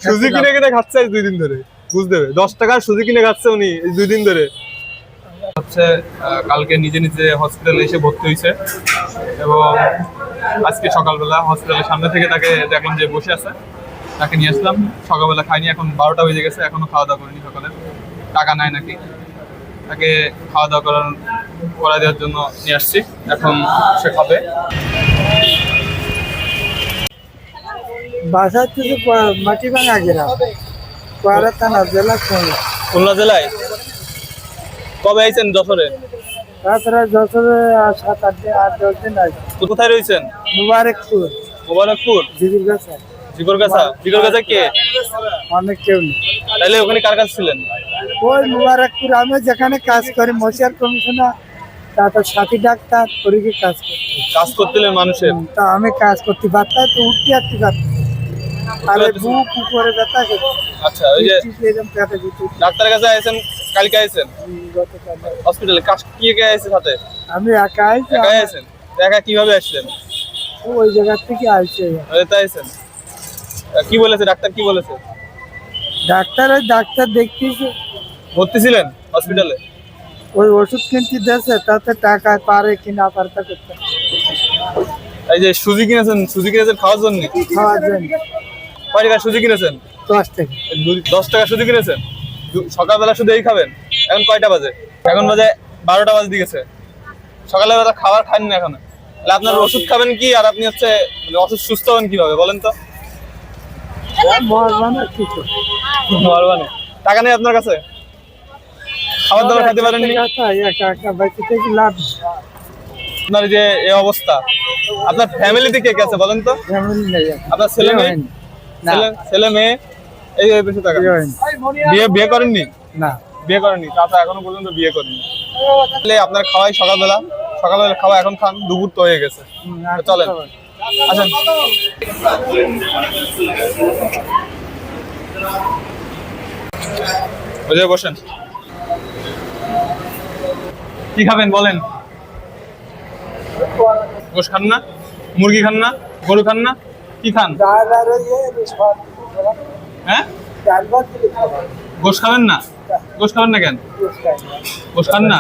সুজি কিনে কিনে খাচ্ছে 2 দিন ধরে, বুঝতে হবে 10 টাকার সুজি কিনে খাচ্ছে উনি 2 দিন ধরে। হচ্ছে কালকে নিজে নিজে হসপিটালে এসে ভর্তি হয়েছে এবং আজকে সকালবেলা হসপিটালের সামনে থেকে তাকে দেখলাম যে বসে আছে, তাকে নিয়ে আসলাম। সকালবেলা খাইনি, এখন 12টা বেজে গেছে, এখনো খাওয়া দাওয়া করিনি। সকালে টাকা নাই নাকি, তাকে খাওয়া দাওয়া করা দেওয়ার জন্য নিয়ে আসছি, এখন সে খাবে। বাসা থেকে মাটিভাঙা গ্রাম, কোয়ারা থানা, জেলা খুলনা। খুলনা জেলায় কবে আইছেন? যশোরে? তাছাড়া যশোরে 7-8 দিন আগে। কোথায় রয়েছেন? মুবারকপুর। মুবারকপুর? জিগিরগাছা। জিগরগাছা কে? অনেক কেউ নেই। তাহলে ওখানে কার কাছে ছিলেন? ওই মুবারকপুর আমি যেখানে কাজ করি, মশিয়ার কমিশনার, তারপর সাথী ডাক্তার পরীকে কাজ করতেলেন মানুষের। তা আমি কাজ করতে পারতাম তো, উঠতে আসতে পারতাম। আরে বুক উপরে ব্যথা করতো। আচ্ছা, ওই যে ডাক্তারের কাছে আইছেন, কালকে আইছেন হসপিটালে, কাজ কি কে আইছে সাথে? আমি একাই আইছেন? একা কিভাবে আসলেন? ওই জায়গা থেকে আইছে। তাই আইছেন? কি বলেছে ডাক্তার, কি বলেছে? ডাক্তার দেখতেছে। ভর্তি ছিলেন হসপিটালে? ওই ওষুধ কিনতে দিয়েছে, তাতে টাকা পারে কিনা পারতা করতে। এই যে সুজি কিনেছেন খাওয়ার জন্য? খাওয়ার জন্য। কয় টাকা সুজি কিনেছেন? 10 টাকা। 10 টাকা সুজি কিনেছেন? সকালবেলা শুধু এই খাবেন? এখন কয়টা বাজে? এখন বাজে 12টা বাজে দিয়েছে। সকালবেলা খাবার খাননি এখনো, তাহলে আপনার ওষুধ খাবেন কি? আর আপনি হচ্ছে সুস্থ হবেন কিভাবে বলেন তো? মরবানে টাকা নেই আপনার কাছে, খাবার দাবার খেতে পারেননি? আপনার যে এই অবস্থা, আপনার ফ্যামিলিতে কে কে আছে বলেন তো? আপনার ছেলে মেয়ে এই বেশি টাকা বিয়ে করেননি? না, বিয়ে করেননি, চাচা এখনো পর্যন্ত বিয়ে করেনি। আপনার খাওয়াই সকালবেলা খাওয়া এখন খান, দুপুর তো হয়ে গেছে। চলেন আসেন। বসেন, কি খাবেন বলেন? গোশ খান না? মুরগি খান না? গরু খান না? কি খান? হ্যাঁ, গোশ খাবেন না? গোশ খাবেন না কেন? গোশ খান না?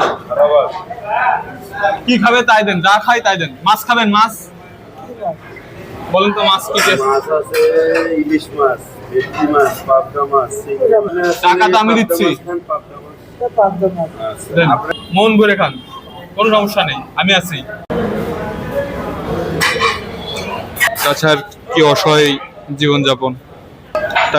কি খাবে তাই দেন, যা খাই তাই দেন। মাছ খাবেন? মাছ বলেন তো, মাছ কি? মাছ আছে, ইলিশ মাছ, ভেটকি মাছ, পাবদা মাছ। টাকা তো আমি দিচ্ছি, মন ভরে খান, কোনো সমস্যা নেই, আমি আছি। তাছাড়া কি অসহায় জীবনযাপন।